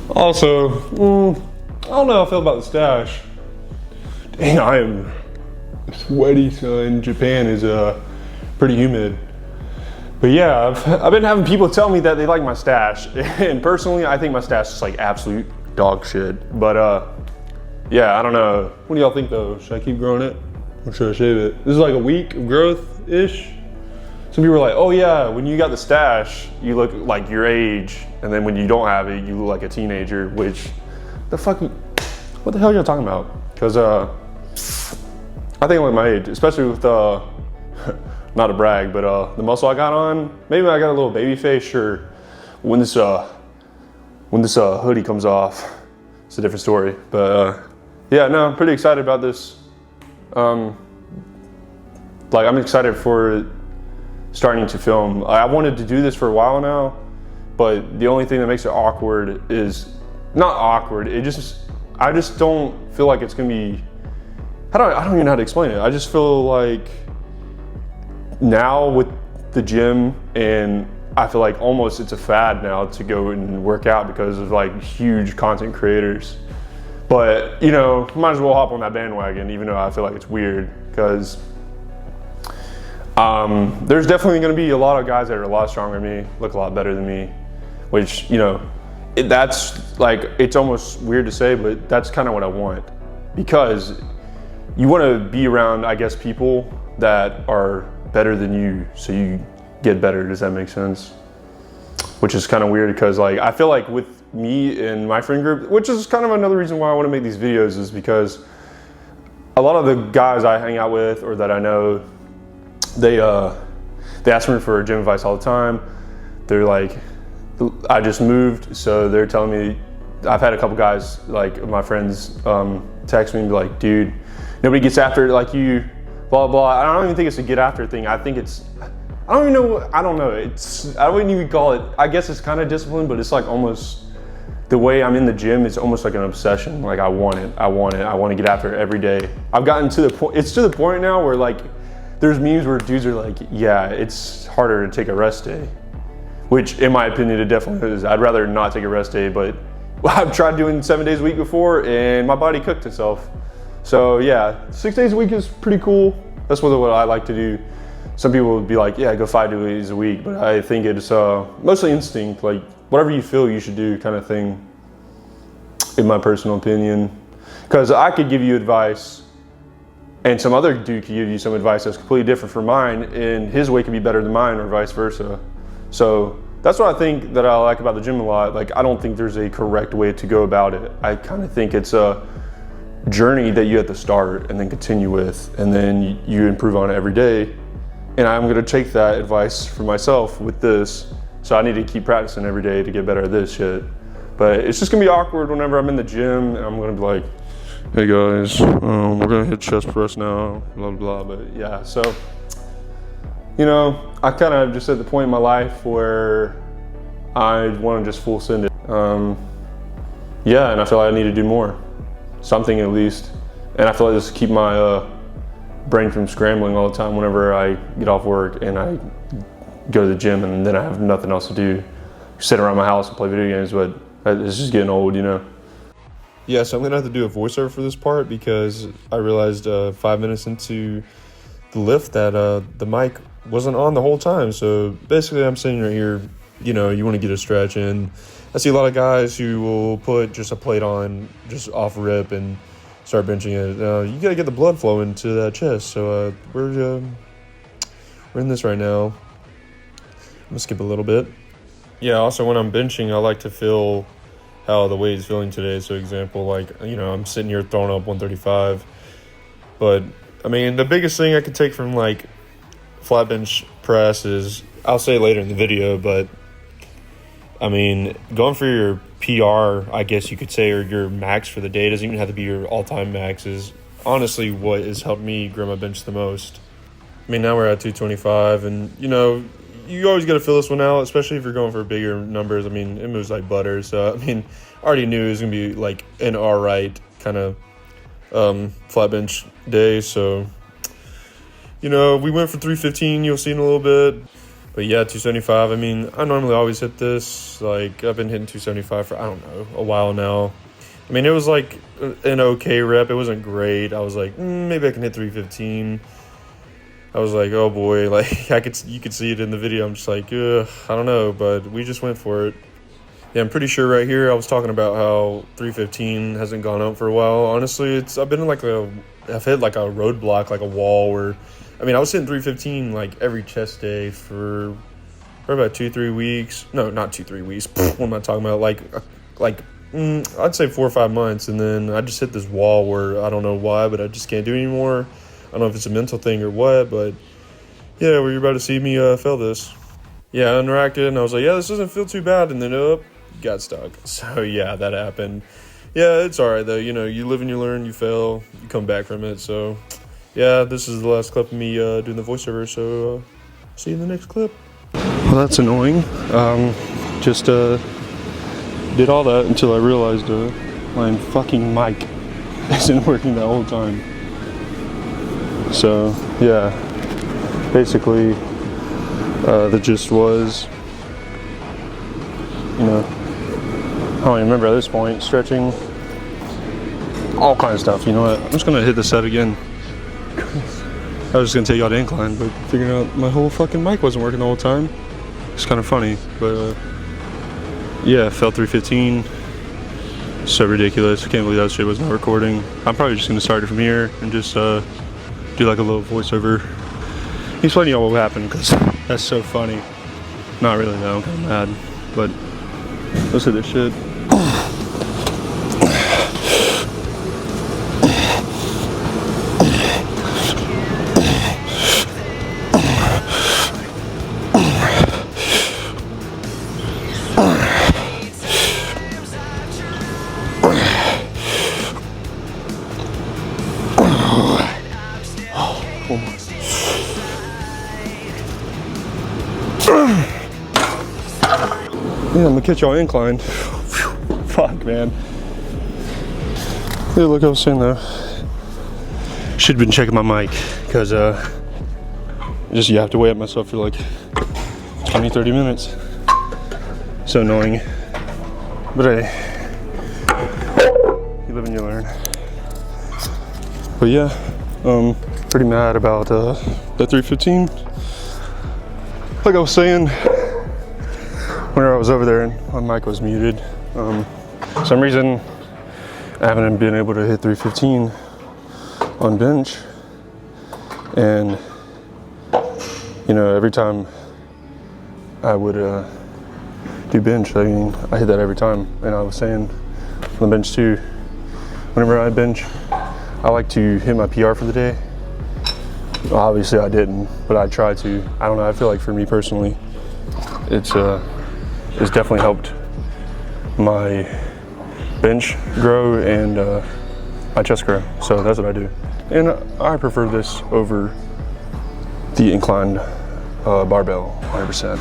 Also, I don't know how I feel about the stash. Dang, I am sweaty, son. Japan is pretty humid. But yeah, I've been having people tell me that they like my stash, and personally, I think my stash is like absolute dog shit. But yeah, I don't know. What do y'all think though? Should I keep growing it, or should I shave it? This is like a week of growth-ish. Some people are like, oh yeah, when you got the stash, you look like your age, and then when you don't have it, you look like a teenager. Which, what the hell are y'all talking about? Because I think I look my age, especially with not to brag, but the muscle I got on, maybe I got a little baby face, sure. When this hoodie comes off, it's a different story. But yeah, no, I'm pretty excited about this. Like I'm excited for starting to film. I wanted to do this for a while now, but the only thing that makes it awkward is, not awkward, I just don't feel like it's gonna be, I don't even know how to explain it. I just feel like now with the gym, and I feel like almost it's a fad now to go and work out because of like huge content creators. But you know, might as well hop on that bandwagon, even though I feel like it's weird, because there's definitely going to be a lot of guys that are a lot stronger than me, look a lot better than me, which, you know, that's like, it's almost weird to say, but that's kind of what I want, because you want to be around, I guess, people that are better than you, so you get better. Does that make sense? Which is kind of weird, because like I feel like with me and my friend group, which is kind of another reason why I want to make these videos, is because a lot of the guys I hang out with or that I know, they ask me for gym advice all the time. They're like, I just moved, so they're telling me, I've had a couple guys, like my friends, text me and be like, dude, nobody gets after it like you, blah, blah. I don't even think it's a get after thing. I think it's, I don't know. I wouldn't even call it, I guess it's kind of discipline, but it's like almost, the way I'm in the gym, it's almost like an obsession. Like I want to get after it every day. I've gotten to the point, it's to the point now where like, there's memes where dudes are like, yeah, it's harder to take a rest day, which in my opinion, it definitely is. I'd rather not take a rest day, but I've tried doing 7 days a week before and my body cooked itself. So yeah, 6 days a week is pretty cool. That's what I like to do. Some people would be like, yeah, go 5 days a week, but I think it's mostly instinct, like whatever you feel you should do kind of thing, in my personal opinion. Because I could give you advice, and some other dude could give you some advice that's completely different from mine, and his way could be better than mine, or vice versa. So that's what I think that I like about the gym a lot. Like, I don't think there's a correct way to go about it. I kind of think it's a journey that you have to start and then continue with, and then you improve on it every day. And I'm gonna take that advice for myself with this. So I need to keep practicing every day to get better at this shit. But it's just gonna be awkward whenever I'm in the gym and I'm gonna be like, hey guys, we're gonna hit chest press now, blah, blah, blah. But yeah, so, you know, I kind of just at the point in my life where I want to just full send it. Yeah, and I feel like I need to do more, something at least. And I feel like this will keep my brain from scrambling all the time whenever I get off work and I go to the gym and then I have nothing else to do. Sit around my house and play video games, but it's just getting old, you know. Yeah, so I'm gonna have to do a voiceover for this part because I realized 5 minutes into the lift that the mic wasn't on the whole time. So basically I'm sitting right here, you know, you wanna get a stretch in. I see a lot of guys who will put just a plate on, just off rip and start benching it. You gotta get the blood flowing to that chest. So we're in this right now. I'm gonna skip a little bit. Yeah, also when I'm benching, I like to feel how the weight is feeling today. So example, like, you know, I'm sitting here throwing up 135. But, I mean, the biggest thing I could take from, like, flat bench press is, I'll say later in the video, but, I mean, going for your PR, I guess you could say, or your max for the day, doesn't even have to be your all-time max, is honestly what has helped me grow my bench the most. I mean, now we're at 225, and, you know, you always got to fill this one out, especially if you're going for bigger numbers. I mean, it moves like butter. So, I mean, I already knew it was going to be like an all right kind of flat bench day. So, you know, we went for 315. You'll see in a little bit. But yeah, 275. I mean, I normally always hit this. Like, I've been hitting 275 for, I don't know, a while now. I mean, it was like an okay rep. It wasn't great. I was like, maybe I can hit 315. I was like, oh boy, like you could see it in the video. I'm just like, I don't know, but we just went for it. Yeah, I'm pretty sure right here I was talking about how 315 hasn't gone up for a while. Honestly, I've been in I've hit like a roadblock, like a wall where, I mean, I was hitting 315 like every chest day for about 2-3 weeks. No, not 2-3 weeks. What am I talking about? I'd say 4 or 5 months, and then I just hit this wall where I don't know why, but I just can't do it anymore. I don't know if it's a mental thing or what, but yeah, well, you're about to see me fail this. Yeah, I unracked it, and I was like, yeah, this doesn't feel too bad, and then got stuck. So yeah, that happened. Yeah, it's all right though. You know, you live and you learn. You fail, you come back from it. So yeah, this is the last clip of me doing the voiceover. So see you in the next clip. Well, that's annoying. Just did all that until I realized my fucking mic isn't working the whole time. So yeah, basically the gist was, you know, I don't even remember at this point, stretching, all kinds of stuff. You know what, I'm just gonna hit the set again. I was just gonna take y'all to incline, but figuring out my whole fucking mic wasn't working the whole time. It's kind of funny, but yeah, felt 315. So ridiculous. I can't believe that shit was not recording. I'm probably just gonna start it from here and just do like a little voiceover. Explain to y'all what happened, because that's so funny. Not really though, I'm kind of mad. But let's hit this shit. Yeah, I'm gonna catch y'all incline. Fuck, man. Yeah, look, I was saying though, should have been checking my mic, because just you have to wait up myself for like 20-30 minutes. So annoying. But hey, you live and you learn. But yeah, pretty mad about the 315. Like I was saying, whenever I was over there and my mic was muted, for some reason I haven't been able to hit 315 on bench. And you know, every time I would do bench, I mean, I hit that every time. And I was saying on the bench too, whenever I bench, I like to hit my PR for the day. Well, obviously I didn't, but I tried to. I don't know, I feel like for me personally, it's definitely helped my bench grow and my chest grow. So that's what I do. And I prefer this over the inclined barbell, 100%.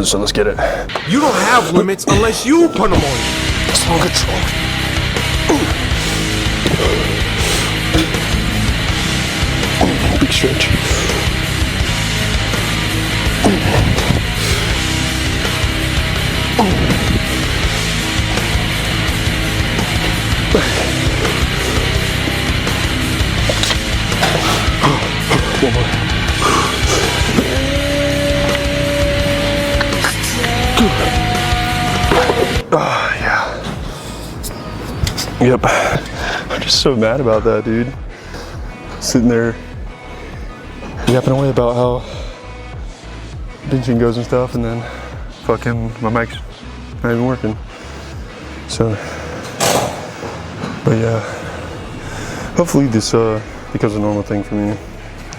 So let's get it. You don't have limits unless you put them on you. Slow control. Big stretch. One more. Yeah. Yep. I'm just so mad about that, dude. Sitting there yapping away about how benching goes and stuff, and then fucking my mic's not even working. So, but yeah, hopefully this becomes a normal thing for me.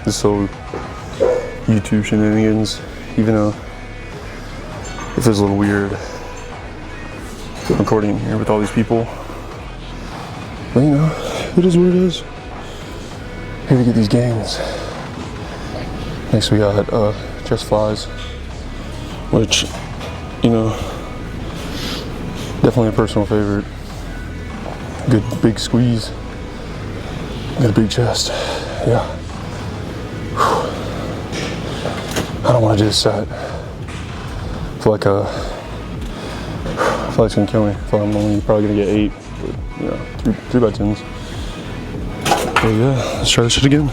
This whole YouTube shenanigans, even though it feels a little weird recording here with all these people. But you know, it is what it is. Here to get these gains. Next we got chest flies, which, you know, definitely a personal favorite. Good big squeeze. Got a big chest. Yeah. I don't want to do this set. I feel like it's gonna kill me. I feel like I'm only probably gonna get 8, but you know, 3 by 10s. But yeah, let's try this shit again.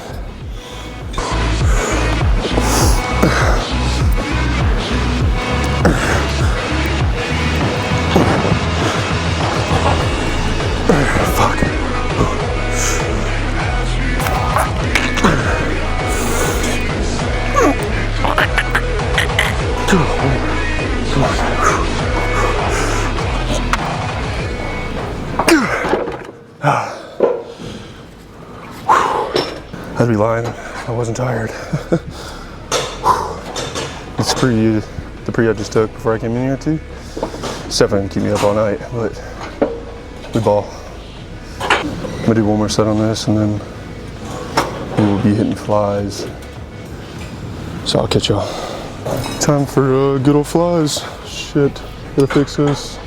I'd be lying if I wasn't tired. It's the pre I just took before I came in here too. It's definitely gonna keep me up all night, but we ball. I'm gonna do one more set on this and then we will be hitting flies. So I'll catch y'all. Time for good old flies. Shit, gotta fix this.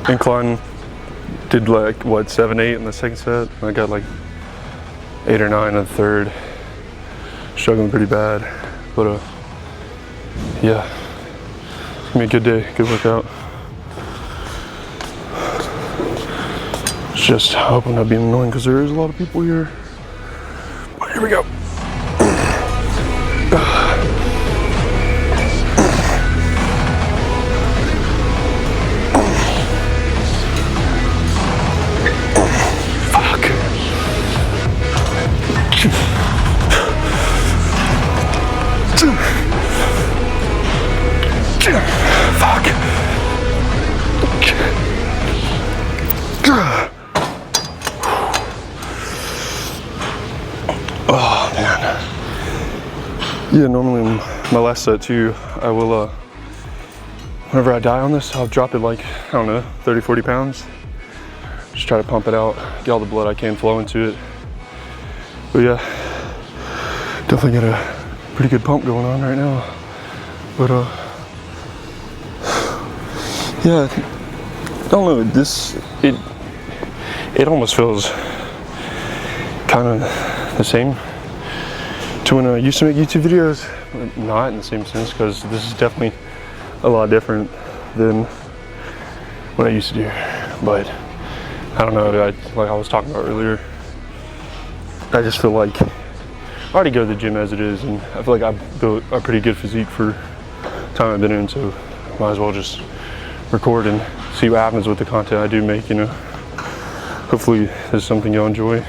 Incline did like what 7, 8 in the second set. I got like 8 or 9 in the third. Struggling pretty bad, but yeah, it's gonna be a good day, good workout. Just hope I'm not being annoying because there is a lot of people here. But here we go. Oh man. Yeah, normally in my last set too, I will, whenever I die on this, I'll drop it like, I don't know, 30, 40 pounds. Just try to pump it out, get all the blood I can flow into it. But yeah, definitely got a pretty good pump going on right now. But yeah, I don't know, it almost feels kind of the same to when I used to make YouTube videos, but not in the same sense, because this is definitely a lot different than what I used to do. But I don't know, like I was talking about earlier, I just feel like I already go to the gym as it is, and I feel like I've built a pretty good physique for the time I've been in, so might as well just record and see what happens with the content I do make, you know. Hopefully this is something you'll enjoy.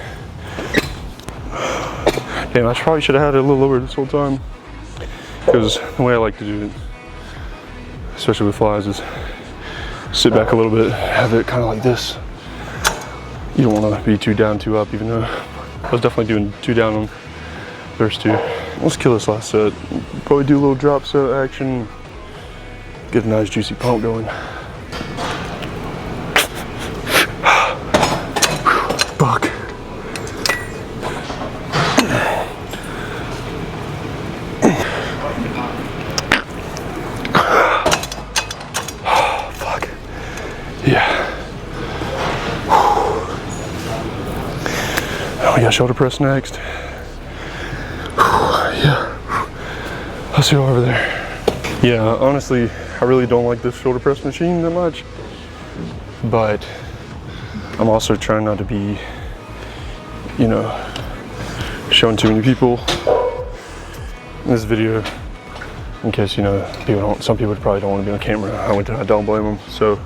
Damn, I probably should have had it a little lower this whole time, because the way I like to do it, especially with flies, is sit back a little bit, have it kind of like this. You don't want to be too down, too up, even though I was definitely doing 2 down on first 2. Let's kill this last set. Probably do a little drop set action, get a nice juicy pump going. Fuck. Fuck. Yeah. Oh, we got shoulder press next. Yeah. I'll see you over there. Yeah, honestly, I really don't like this shoulder press machine that much, but I'm also trying not to be, you know, showing too many people in this video, in case, you know, some people probably don't want to be on camera. I don't blame them. So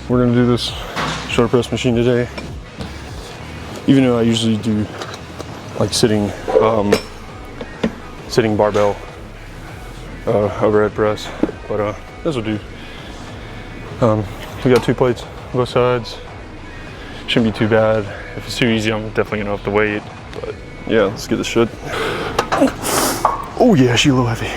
we're gonna do this shoulder press machine today, even though I usually do like sitting barbell overhead press, but this will do. We got 2 plates on both sides. Shouldn't be too bad. If it's too easy, I'm definitely gonna have to wait. But yeah, let's get this shit. Oh yeah, she's a little heavy.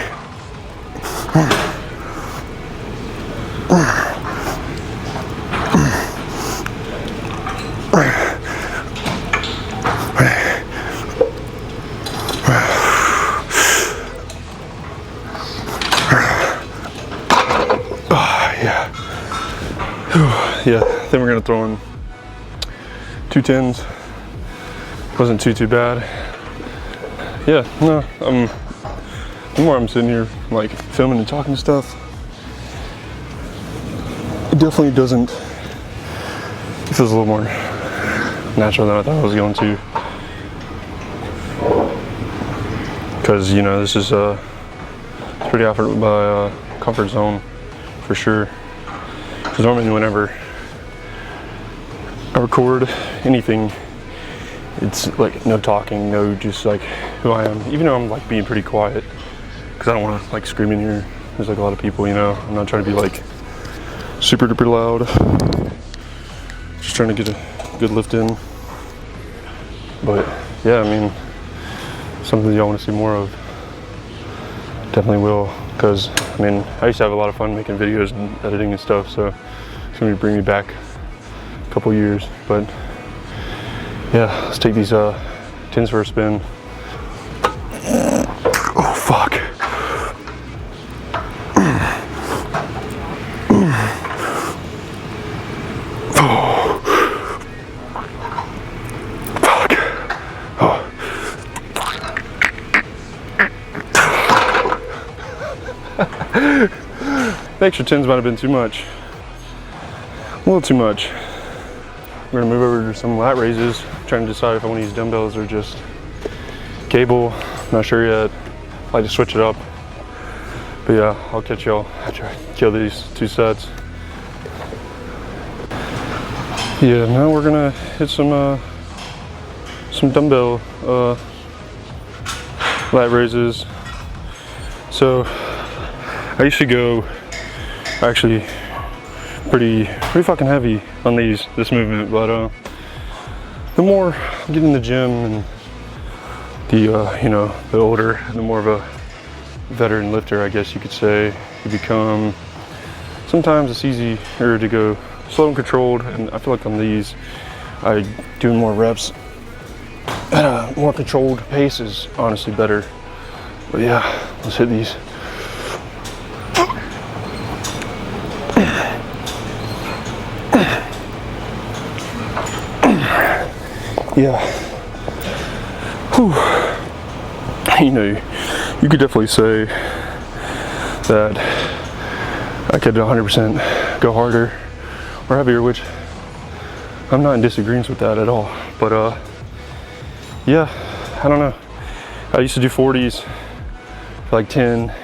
Yeah, then we're gonna throw in 2 10s. Wasn't too bad. yeah, no, the more I'm sitting here like filming and talking stuff, it definitely doesn't, it feels a little more natural than I thought I was going to. Because, you know, this is it's pretty out of my comfort zone for sure. Because normally whenever I record anything, it's like no talking, no just like who I am. Even though I'm like being pretty quiet, because I don't want to like scream in here. There's like a lot of people, you know. I'm not trying to be like super duper loud. Just trying to get a good lift in. But yeah, I mean, something y'all want to see more of, definitely will. Because I mean, I used to have a lot of fun making videos and editing and stuff, so it's gonna bring me back a couple years. But yeah, let's take these tins for a spin. Oh fuck. The extra tins might have been too much. A little too much. We're gonna move over to some lat raises. Trying to decide if I want to use dumbbells or just cable. Not sure yet. I like to switch it up. But yeah, I'll catch y'all after I kill these 2 sets. Yeah, now we're gonna hit some dumbbell lat raises. So I used to go actually pretty fucking heavy on this movement, but the more I get in the gym and you know, the older, the more of a veteran lifter, I guess you could say, you become. Sometimes it's easier to go slow and controlled, and I feel like on these, I doing more reps at a more controlled pace is honestly better. But yeah, let's hit these. Yeah. Whew. You know, you could definitely say that I could 100% go harder or heavier, which I'm not in disagreement with that at all. But yeah, I don't know. I used to do 40s for like 10,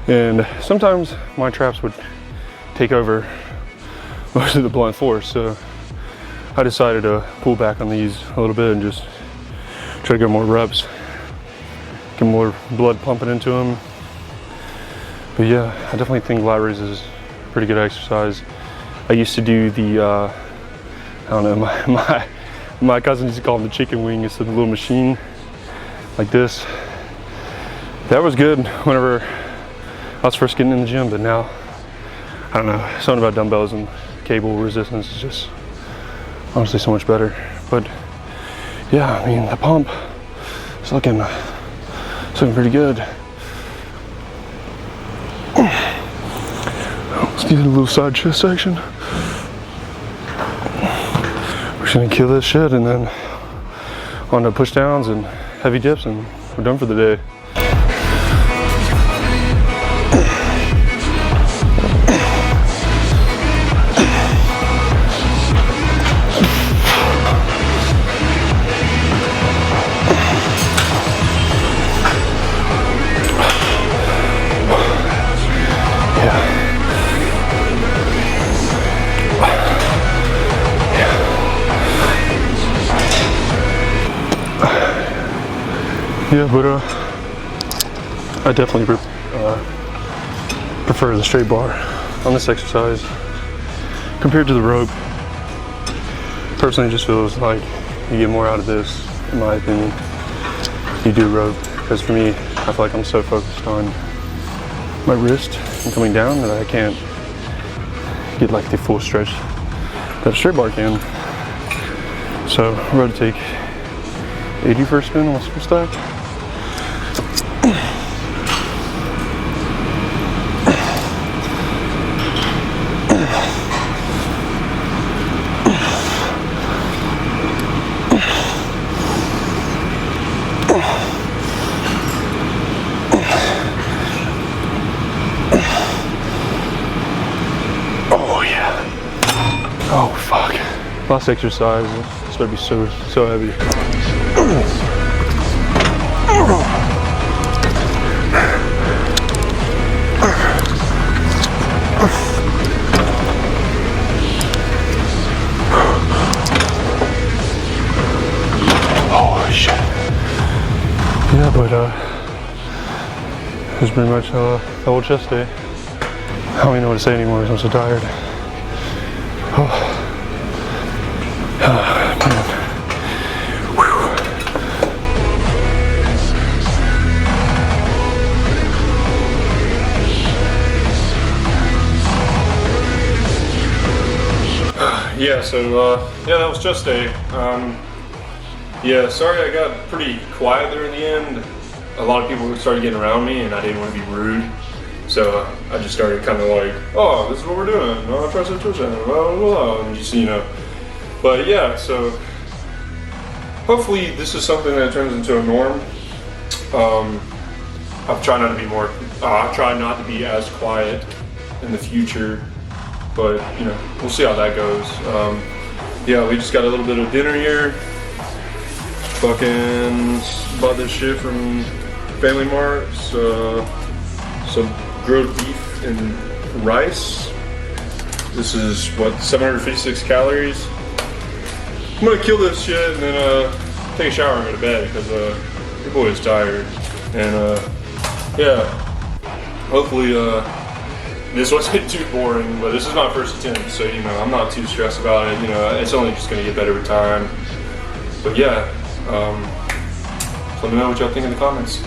and sometimes my traps would take over most of the blunt force, so I decided to pull back on these a little bit and just try to get more reps, get more blood pumping into them. But yeah, I definitely think lat raise is a pretty good exercise. I used to do the, I don't know, my cousin used to call them the chicken wing. It's a little machine like this. That was good whenever I was first getting in the gym, but now, I don't know, something about dumbbells and cable resistance is just honestly so much better. But yeah, I mean, the pump is looking pretty good. Let's get a little side chest section. We're just gonna kill this shit and then on to push downs and heavy dips, and we're done for the day. Yeah, but I definitely prefer the straight bar on this exercise compared to the rope. Personally, it just feels like you get more out of this, in my opinion, you do rope. Because for me, I feel like I'm so focused on my wrist and coming down that I can't get like the full stretch that a straight bar can. So we're about to take 80 for a spin on a full stack. Last exercise. This better be so heavy. Oh shit. Yeah, but it was pretty much the whole chest day. I don't even know what to say anymore because I'm so tired. Oh. Man. Whew. Yeah, so yeah, that was chest day. Yeah, sorry I got pretty quiet there in the end. A lot of people started getting around me and I didn't want to be rude. So I just started kind of like, oh, this is what we're doing. Oh, tricep, blah, blah, blah, and just, you know. But yeah, so hopefully this is something that turns into a norm. I've tried not to be I try not to be as quiet in the future, but you know, we'll see how that goes. Yeah, we just got a little bit of dinner here. Fucking bought this shit from Family Mart. Some grilled beef and rice. This is what, 756 calories. I'm gonna kill this shit and then take a shower and go to bed because your boy is tired. And yeah, hopefully this wasn't too boring, but this is my first attempt, so you know, I'm not too stressed about it. You know, it's only just gonna get better with time. But yeah, let me know what y'all think in the comments.